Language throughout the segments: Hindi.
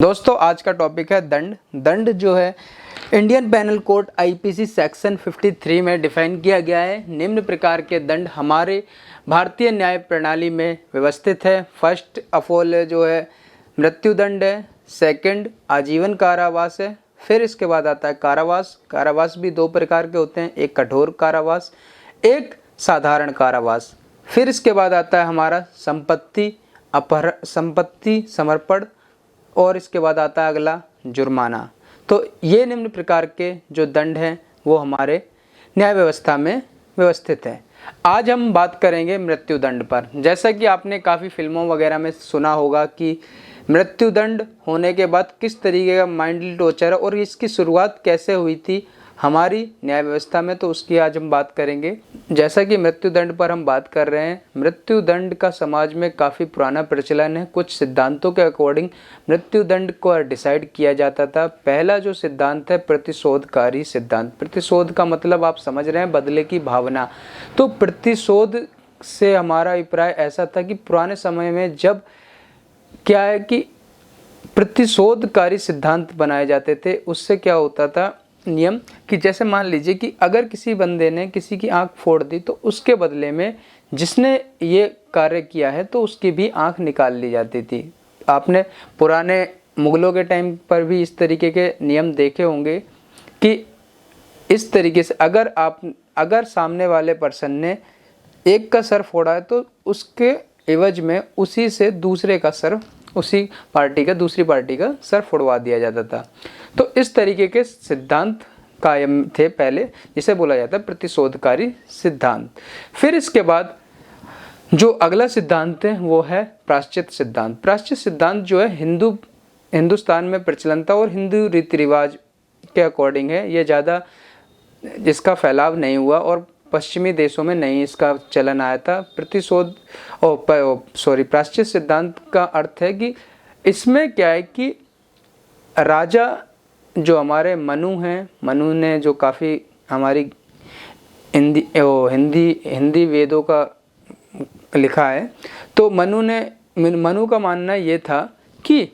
दोस्तों आज का टॉपिक है दंड। दंड जो है Indian penal code IPC section 53 में डिफाइन किया गया है। निम्न प्रकार के दंड हमारे भारतीय न्याय प्रणाली में व्यवस्थित है। फर्स्ट ऑफ ऑल जो है मृत्यु दंड है, सेकंड आजीवन कारावास है, फिर इसके बाद आता है कारावास। कारावास भी दो प्रकार के होते हैं, एक कठोर कारावास, एक साधारण कारावास। फिर इसके बाद आता है हमारा संपत्ति समर्पण और इसके बाद आता है अगला जुर्माना। तो ये निम्न प्रकार के जो दंड हैं वो हमारे न्याय व्यवस्था में व्यवस्थित है। आज हम बात करेंगे मृत्यु दंड पर। जैसा कि आपने काफ़ी फिल्मों वगैरह में सुना होगा कि मृत्यु दंड होने के बाद किस तरीके का माइंडली टॉर्चर है और इसकी शुरुआत कैसे हुई थी हमारी न्याय व्यवस्था में, तो उसकी आज हम बात करेंगे। जैसा कि मृत्यु दंड पर हम बात कर रहे हैं, मृत्यु दंड का समाज में काफ़ी पुराना प्रचलन है। कुछ सिद्धांतों के अकॉर्डिंग मृत्यु दंड को डिसाइड किया जाता था। पहला जो सिद्धांत है प्रतिशोधकारी सिद्धांत। प्रतिशोध का मतलब आप समझ रहे हैं, बदले की भावना। तो प्रतिशोध से हमारा अभिप्राय ऐसा था कि पुराने समय में जब क्या है कि प्रतिशोधकारी सिद्धांत बनाए जाते थे, उससे क्या होता था नियम कि जैसे मान लीजिए कि अगर किसी बंदे ने किसी की आंख फोड़ दी तो उसके बदले में जिसने ये कार्य किया है तो उसकी भी आंख निकाल ली जाती थी। आपने पुराने मुगलों के टाइम पर भी इस तरीके के नियम देखे होंगे कि इस तरीके से अगर सामने वाले पर्सन ने एक का सर फोड़ा है तो उसके एवज में उसी से दूसरे का सर, उसी पार्टी का दूसरी पार्टी का सर फोड़वा दिया जाता था। तो इस तरीके के सिद्धांत कायम थे पहले, जिसे बोला जाता है प्रतिशोधकारी सिद्धांत। फिर इसके बाद जो अगला सिद्धांत है वो है प्रायश्चित सिद्धांत। प्रायश्चित सिद्धांत जो है हिंदुस्तान में प्रचलन था और हिंदू रीति रिवाज के अकॉर्डिंग है। ये ज़्यादा इसका फैलाव नहीं हुआ और पश्चिमी देशों में नहीं इसका चलन आया था। प्रायश्चित सिद्धांत का अर्थ है कि इसमें क्या है कि राजा जो हमारे मनु हैं, मनु ने जो काफ़ी हमारी हिंदी वेदों का लिखा है, तो मनु का मानना ये था कि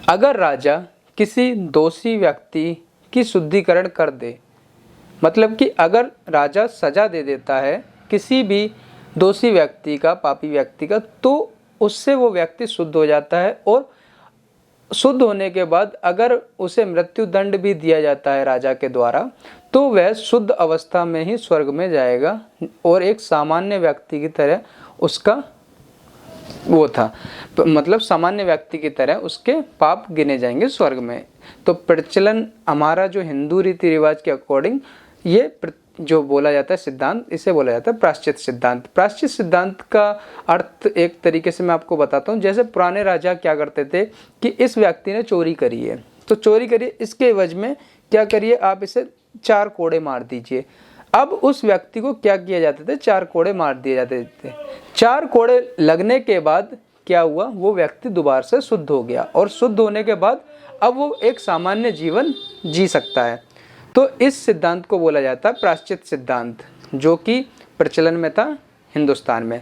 अगर राजा किसी दोषी व्यक्ति की शुद्धिकरण कर दे, मतलब कि अगर राजा सजा दे देता है किसी भी दोषी व्यक्ति का, पापी व्यक्ति का, तो उससे वो व्यक्ति शुद्ध हो जाता है और शुद्ध होने के बाद अगर उसे मृत्यु दंड भी दिया जाता है राजा के द्वारा तो वह शुद्ध अवस्था में ही स्वर्ग में जाएगा और एक सामान्य व्यक्ति की तरह उसका वो था, मतलब सामान्य व्यक्ति की तरह उसके पाप गिने जाएंगे स्वर्ग में। तो प्रचलन हमारा जो हिंदू रीति रिवाज के अकॉर्डिंग ये जो बोला जाता है सिद्धांत, इसे बोला जाता है प्रायश्चित सिद्धांत। प्रायश्चित सिद्धांत का अर्थ एक तरीके से मैं आपको बताता हूँ। जैसे पुराने राजा क्या करते थे कि इस व्यक्ति ने चोरी करी है तो चोरी करिए, इसके एवज में क्या करिए, आप इसे 4 कोड़े मार दीजिए। अब उस व्यक्ति को क्या किया जाते थे, 4 कोड़े मार दिए जाते थे। 4 कोड़े लगने के बाद क्या हुआ, वो व्यक्ति दोबारा से शुद्ध हो गया और शुद्ध होने के बाद अब वो एक सामान्य जीवन जी सकता है। तो इस सिद्धांत को बोला जाता है प्रायश्चित सिद्धांत, जो कि प्रचलन में था हिंदुस्तान में।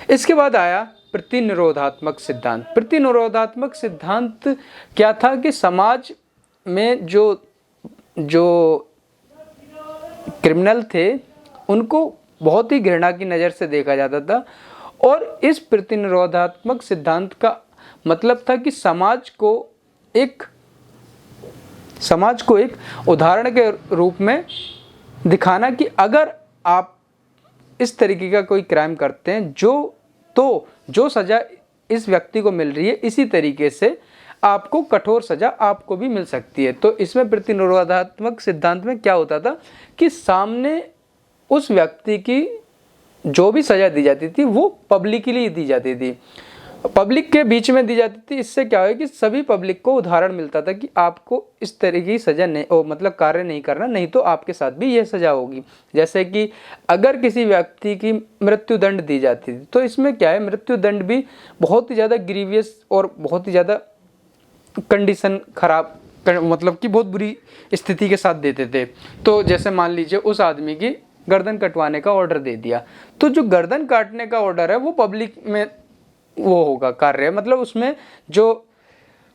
इसके बाद आया प्रतिनिरोधात्मक सिद्धांत। प्रतिनिरोधात्मक सिद्धांत क्या था कि समाज में जो क्रिमिनल थे उनको बहुत ही घृणा की नज़र से देखा जाता था और इस प्रतिनिरोधात्मक सिद्धांत का मतलब था कि समाज को एक उदाहरण के रूप में दिखाना कि अगर आप इस तरीके का कोई क्राइम करते हैं जो सज़ा इस व्यक्ति को मिल रही है, इसी तरीके से आपको कठोर सज़ा आपको भी मिल सकती है। तो इसमें प्रतिनिरोधात्मक सिद्धांत में क्या होता था कि सामने उस व्यक्ति की जो भी सज़ा दी जाती थी वो पब्लिकली दी जाती थी, पब्लिक के बीच में दी जाती थी। इससे क्या है कि सभी पब्लिक को उदाहरण मिलता था कि आपको इस तरीके की सज़ा नहीं मतलब कार्य नहीं करना, नहीं तो आपके साथ भी ये सज़ा होगी। जैसे कि अगर किसी व्यक्ति की मृत्यु दंड दी जाती थी तो इसमें क्या है, मृत्यु दंड भी बहुत ही ज़्यादा ग्रीवियस और बहुत ही ज़्यादा कंडीशन खराब, मतलब कि बहुत बुरी स्थिति के साथ देते थे। तो जैसे मान लीजिए उस आदमी की गर्दन कटवाने का ऑर्डर दे दिया, तो जो गर्दन काटने का ऑर्डर है वो पब्लिक में वो होगा कार्य, मतलब उसमें जो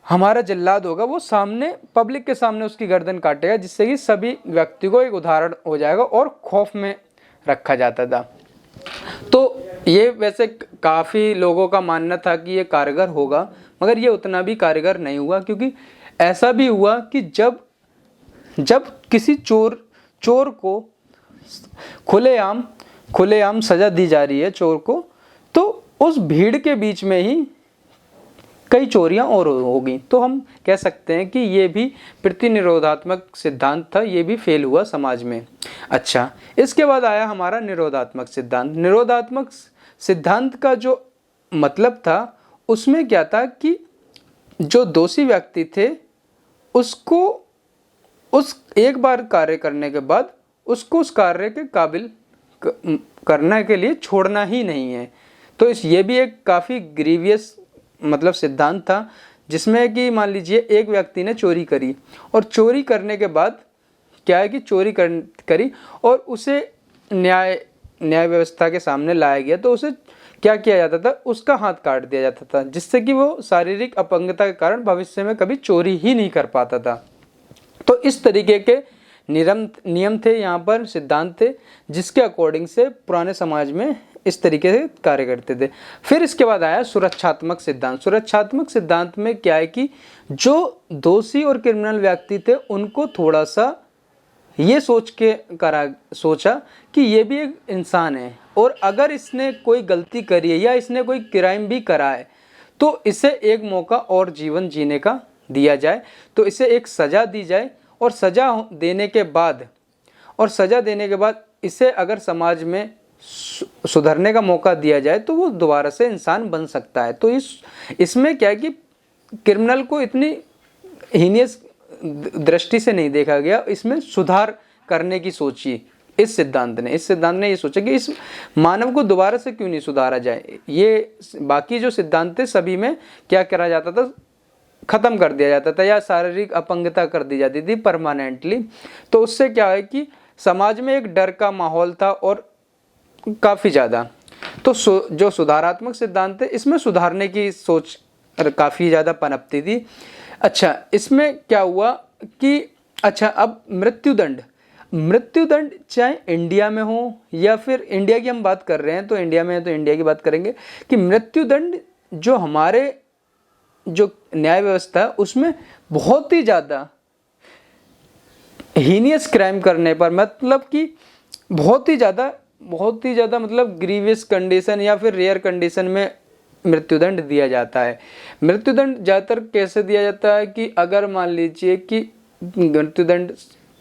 हमारा जल्लाद होगा वो सामने पब्लिक के सामने उसकी गर्दन काटेगा, जिससे कि सभी व्यक्ति को एक उदाहरण हो जाएगा और खौफ में रखा जाता था। तो ये वैसे काफ़ी लोगों का मानना था कि ये कारगर होगा, मगर ये उतना भी कारगर नहीं हुआ, क्योंकि ऐसा भी हुआ कि जब किसी चोर को खुलेआम सजा दी जा रही है चोर को, तो उस भीड़ के बीच में ही कई चोरियां और हो गई। तो हम कह सकते हैं कि ये भी प्रतिनिरोधात्मक सिद्धांत था, ये भी फेल हुआ समाज में। अच्छा, इसके बाद आया हमारा निरोधात्मक सिद्धांत। निरोधात्मक सिद्धांत का जो मतलब था उसमें क्या था कि जो दोषी व्यक्ति थे उसको उस एक बार कार्य करने के बाद उसको उस कार्य के काबिल करने के लिए छोड़ना ही नहीं है। तो ये भी एक काफ़ी ग्रीवियस मतलब सिद्धांत था, जिसमें कि मान लीजिए एक व्यक्ति ने चोरी करी और चोरी करने के बाद क्या है कि चोरी करी और उसे न्याय व्यवस्था के सामने लाया गया, तो उसे क्या किया जाता था, उसका हाथ काट दिया जाता था, जिससे कि वो शारीरिक अपंगता के कारण भविष्य में कभी चोरी ही नहीं कर पाता था। तो इस तरीके के नियम थे, यहाँ पर सिद्धांत थे, जिसके अकॉर्डिंग से पुराने समाज में इस तरीके से कार्य करते थे। फिर इसके बाद आया सुरक्षात्मक सिद्धांत। सुरक्षात्मक सिद्धांत में क्या है कि जो दोषी और क्रिमिनल व्यक्ति थे उनको थोड़ा सा ये सोचा कि ये भी एक इंसान है, और अगर इसने कोई गलती करी है या इसने कोई क्राइम भी करा है तो इसे एक मौका और जीवन जीने का दिया जाए, तो इसे एक सज़ा दी जाए, और सज़ा देने के बाद इसे अगर समाज में सुधरने का मौका दिया जाए तो वो दोबारा से इंसान बन सकता है। तो इसमें क्या है कि क्रिमिनल को इतनी हीनियस दृष्टि से नहीं देखा गया, इसमें सुधार करने की सोची इस सिद्धांत ने ये सोचा कि इस मानव को दोबारा से क्यों नहीं सुधारा जाए। ये बाकी जो सिद्धांत थे सभी में क्या करा जाता था, ख़त्म कर दिया जाता था या शारीरिक अपंगता कर दी जाती थी परमानेंटली। तो उससे क्या है कि समाज में एक डर का माहौल था और काफ़ी ज़्यादा। तो जो सुधारात्मक सिद्धांत है इसमें सुधारने की सोच काफ़ी ज़्यादा पनपती थी। अच्छा, इसमें क्या हुआ कि अब मृत्युदंड चाहे इंडिया में हो या फिर इंडिया की हम बात कर रहे हैं तो इंडिया में है तो इंडिया की बात करेंगे कि मृत्युदंड जो हमारे जो न्याय व्यवस्था है उसमें बहुत ही ज़्यादा हीनियस क्राइम करने पर, मतलब कि बहुत ही ज़्यादा मतलब ग्रीवियस कंडीशन या फिर रेयर कंडीशन में मृत्युदंड दिया जाता है। मृत्युदंड ज़्यादातर कैसे दिया जाता है कि अगर मान लीजिए कि मृत्युदंड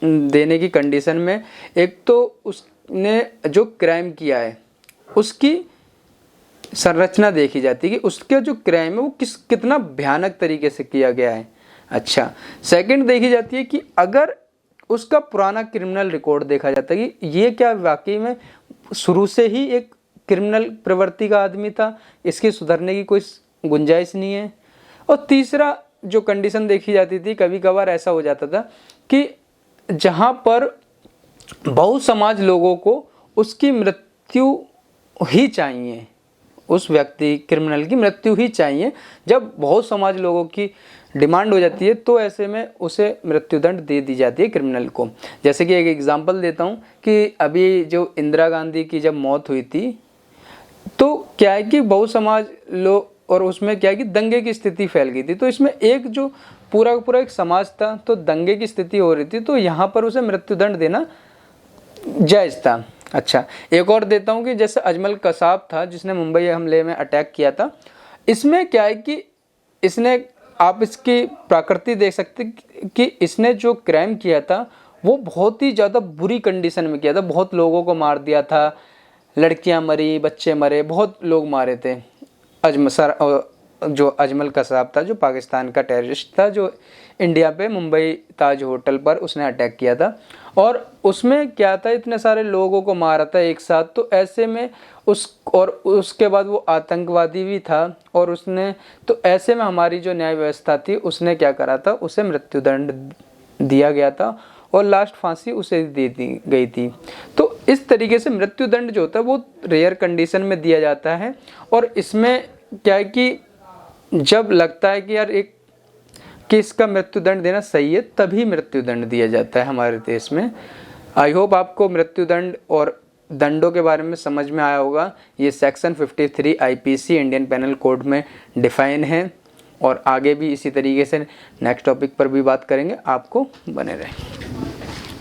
देने की कंडीशन में एक तो उसने जो क्राइम किया है उसकी संरचना देखी जाती है कि उसका जो क्राइम है वो कितना भयानक तरीके से किया गया है। अच्छा, सेकंड देखी जाती है कि अगर उसका पुराना क्रिमिनल रिकॉर्ड देखा जाता है कि ये क्या वाकई में शुरू से ही एक क्रिमिनल प्रवृत्ति का आदमी था, इसके सुधरने की कोई गुंजाइश नहीं है। और तीसरा जो कंडीशन देखी जाती थी, कभी कभार ऐसा हो जाता था कि जहाँ पर बहु समाज लोगों को उसकी मृत्यु ही चाहिए, उस व्यक्ति क्रिमिनल की मृत्यु ही चाहिए, जब बहुत समाज लोगों की डिमांड हो जाती है तो ऐसे में उसे मृत्युदंड दे दी जाती है क्रिमिनल को। जैसे कि एक एग्जांपल देता हूँ कि अभी जो इंदिरा गांधी की जब मौत हुई थी तो क्या है कि बहुत समाज लोग और उसमें क्या है कि दंगे की स्थिति फैल गई थी। तो इसमें एक जो पूरा का पूरा एक समाज था तो दंगे की स्थिति हो रही थी, तो यहाँ पर उसे मृत्युदंड देना जायज़ था। अच्छा, एक और देता हूँ कि जैसे अजमल कसाब था जिसने मुंबई हमले में अटैक किया था। इसमें क्या है कि इसने, आप इसकी प्रकृति देख सकते कि इसने जो क्राइम किया था वो बहुत ही ज़्यादा बुरी कंडीशन में किया था, बहुत लोगों को मार दिया था, लड़कियां मरी, बच्चे मरे, बहुत लोग मारे थे। जो अजमल कसाब था जो पाकिस्तान का टेररिस्ट था, जो इंडिया पे मुंबई ताज होटल पर उसने अटैक किया था, और उसमें क्या था, इतने सारे लोगों को मारा था एक साथ। तो ऐसे में उसके बाद वो आतंकवादी भी था, और उसने तो ऐसे में हमारी जो न्याय व्यवस्था थी उसने क्या करा था, उसे मृत्युदंड दिया गया था और लास्ट फांसी उसे दे दी गई थी। तो इस तरीके से मृत्युदंड जो होता है वो रेयर कंडीशन में दिया जाता है। और इसमें क्या है कि जब लगता है कि यार एक कि इसका मृत्युदंड देना सही है, तभी मृत्युदंड दिया जाता है हमारे देश में। आई होप आपको मृत्युदंड और दंडों के बारे में समझ में आया होगा। ये section 53 IPC Indian penal code में डिफाइन है और आगे भी इसी तरीके से नेक्स्ट टॉपिक पर भी बात करेंगे। आपको बने रहें।